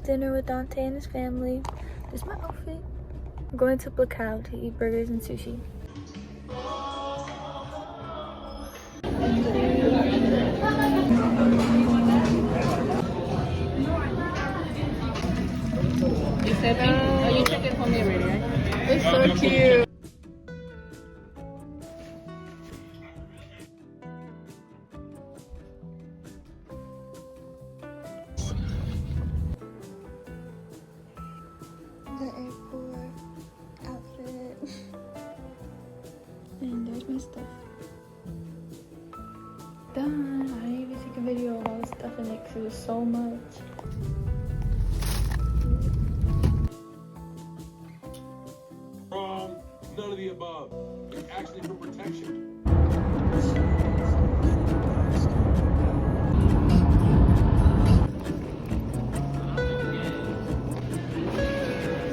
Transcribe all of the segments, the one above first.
dinner with Dante and his family. This is my outfit. We're going to Placao to eat burgers and sushi. You said me? Oh, you took it for me already, right? It's so cute. The airport outfit. And there's my stuff. Done. I didn't even take a video of all the stuff in it because it was so much. None of the above. It's actually for protection.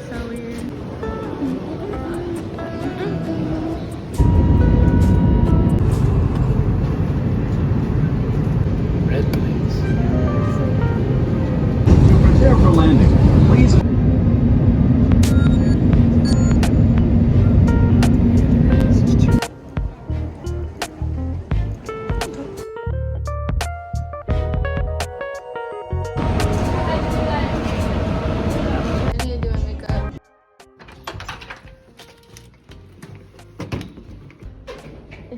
So weird. Red wings. Prepare for landing. Please.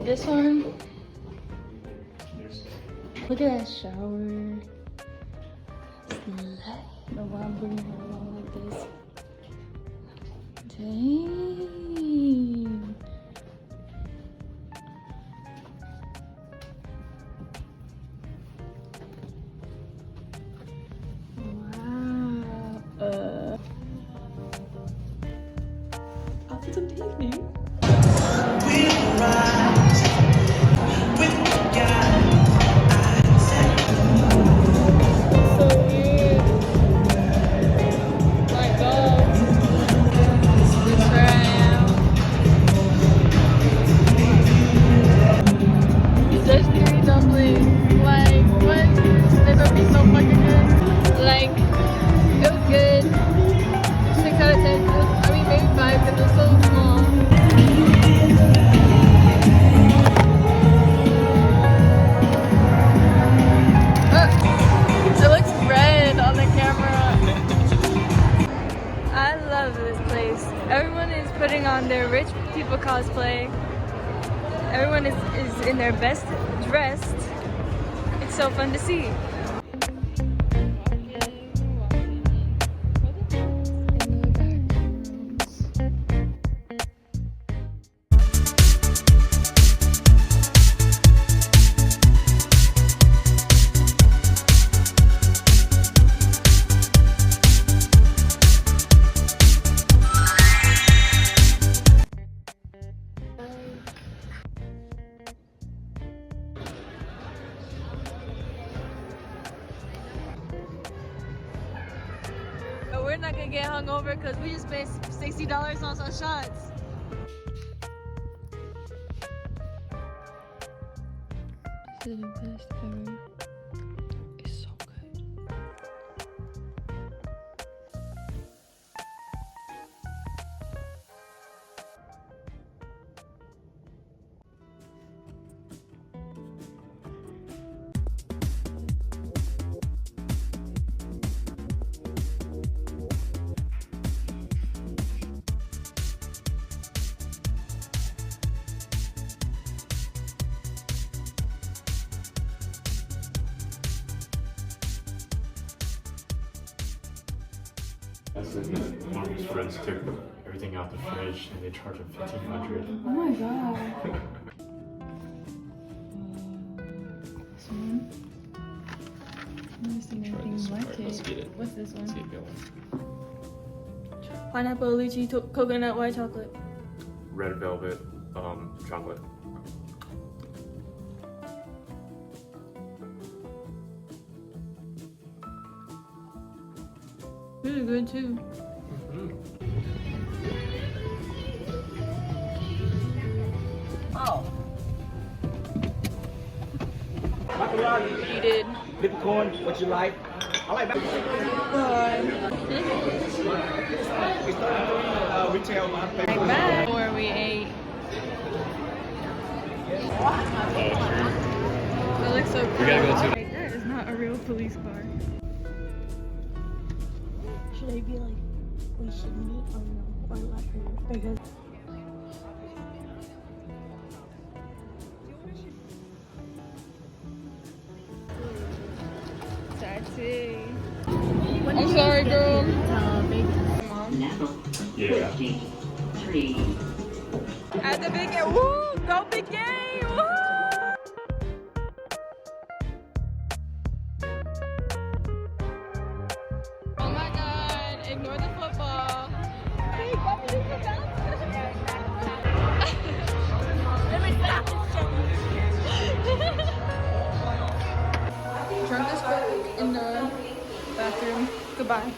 This one, look at that shower. No, why I'm bringing her along like this. Dang. Wow. Outfits of the evening. Putting on their rich people cosplay. Everyone is in their best dressed. It's so fun to see. We're not gonna get hungover because we just spent $60 on some shots. This is the best ever. It's so good. Mom's friends took everything out the fridge and they charged him $1,500. Oh my god. This one. I've never seen anything like it. Let's get it. What's this one? Let's get going. Pineapple, lychee, coconut, white chocolate. Red velvet, chocolate. Really good too. Oh. You did. Peppercorn, what you like? Where we ate. That looks so cool. We gotta go to. That is not a real police car. Should I be like, we should meet or no? Or let her? Because Taxi. I'm sorry, girl. Yeah. At the big game. Woo! Go big game! Woo! Oh my god, ignore the football. Let me stop this shit. Drunk as fuck in the bathroom. Goodbye.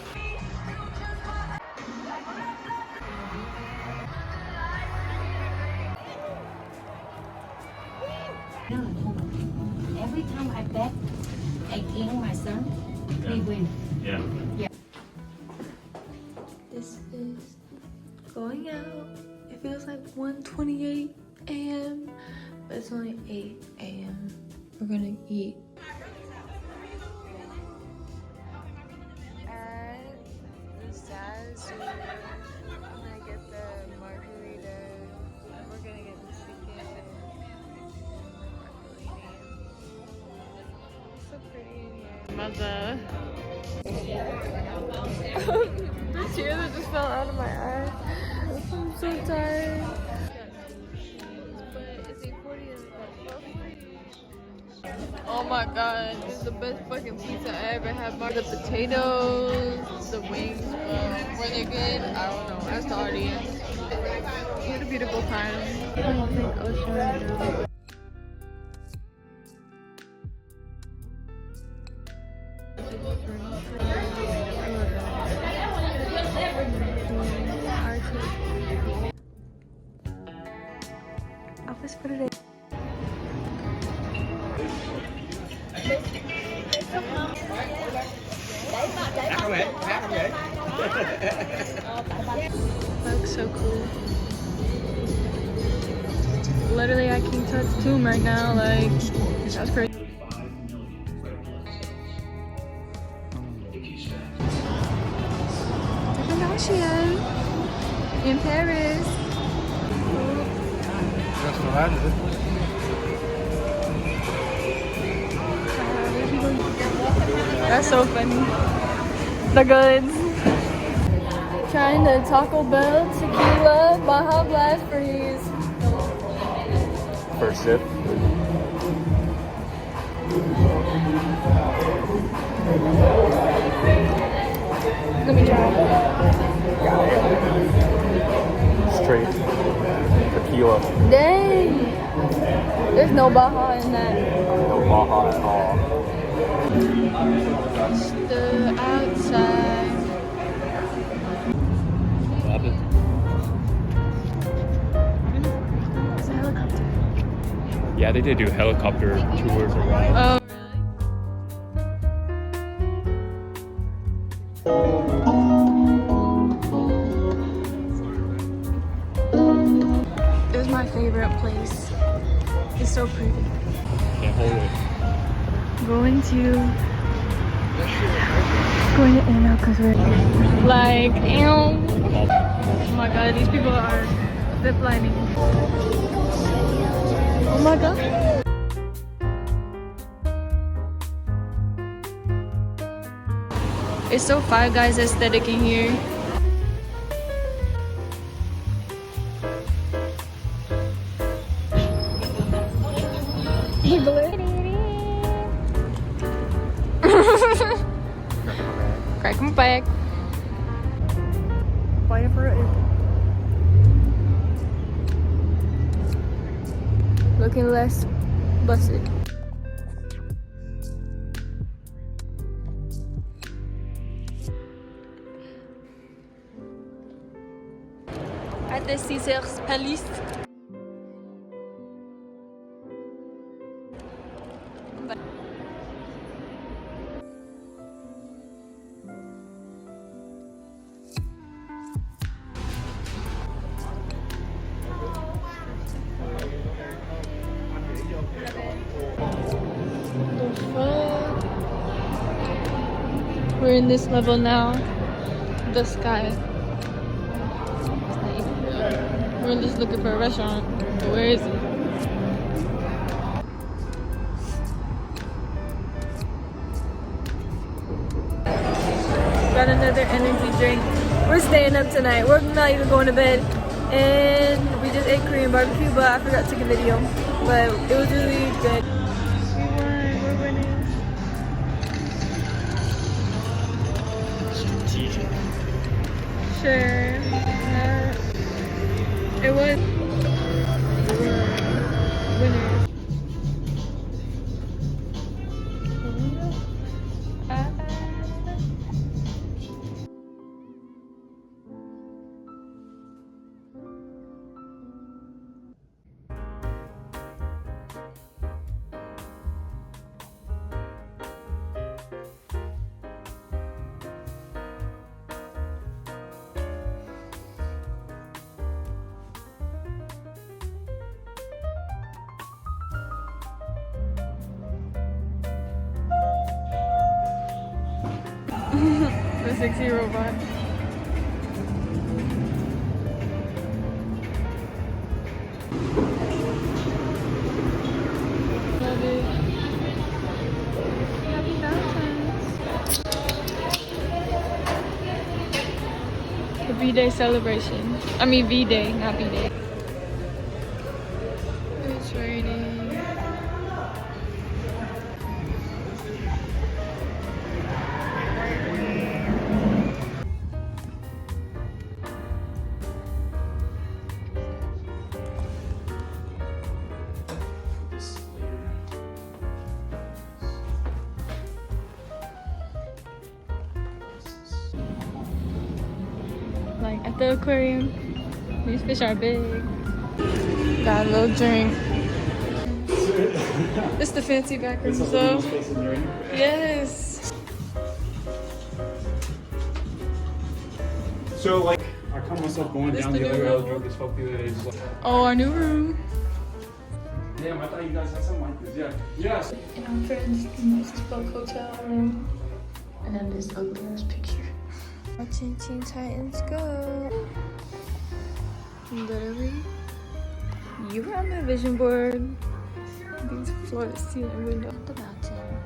Every time I bet against my son, we win. Yeah. This is going out. It feels like 1:28 a.m. but it's only 8 a.m. We're gonna eat at the Zaz. I'm gonna get the margarita. We're gonna get the chicken and the broccolini. So pretty in here. Mother. The tear that just fell out of my eye. I'm so tired. Oh my god, this is the best fucking pizza I ever had. The potatoes, the wings, were they good? I don't know. Ask the audience. We had a beautiful time. I think Ocean. Office for today. That looks so cool. Literally at King Tut's tomb right now, like, that's crazy. In Paris. That's so funny. The goods. Trying the Taco Bell tequila Baja Blast freeze. First sip. Let me try. Straight tequila. Dang! There's no Baja in that. No Baja at all. The outside. It's a helicopter. Yeah, they did do helicopter tours around. Oh, really? It was my favorite place. It's so pretty. Can't hold it. Going to In-N-Out because we're like, ew. Oh my god, these people are zip lining. Oh my god. It's so Five Guys aesthetic in here. Crack my back. Fighting for it. Looking less busted. At the Caesar's Palace. in this level now. The sky. We're just looking for a restaurant. But where is it? Got another energy drink. We're staying up tonight. We're not even going to bed. And we just ate Korean barbecue, but I forgot to take a video. But it was really good. We won. We're winning. Strategic. Sure. It was. We were winners. The 6-year robot. Love it. Happy Valentines. The V-Day celebration. I mean V-Day, not V-Day. It's raining. Like at the aquarium, these fish are big. Got a little drink. It's the fancy back room, so yes. So like, I caught myself going This down the the new other way. I was room? drunk as fuck the other day. Just like, Oh, our new room. damn, I thought you guys had something like this. Yeah. Yes. In our friend's most spoke hotel room. And then this ugly ass picture. Our Teen Titans go. Literally, you were on my vision board. These floor to ceiling window. The mountain.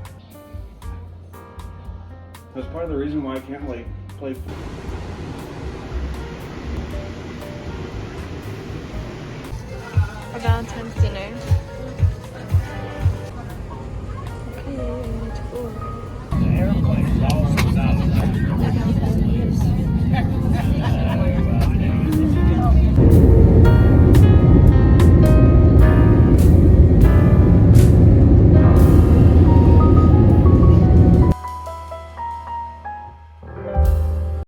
That's part of the reason why I can't like play. Our Valentine's dinner.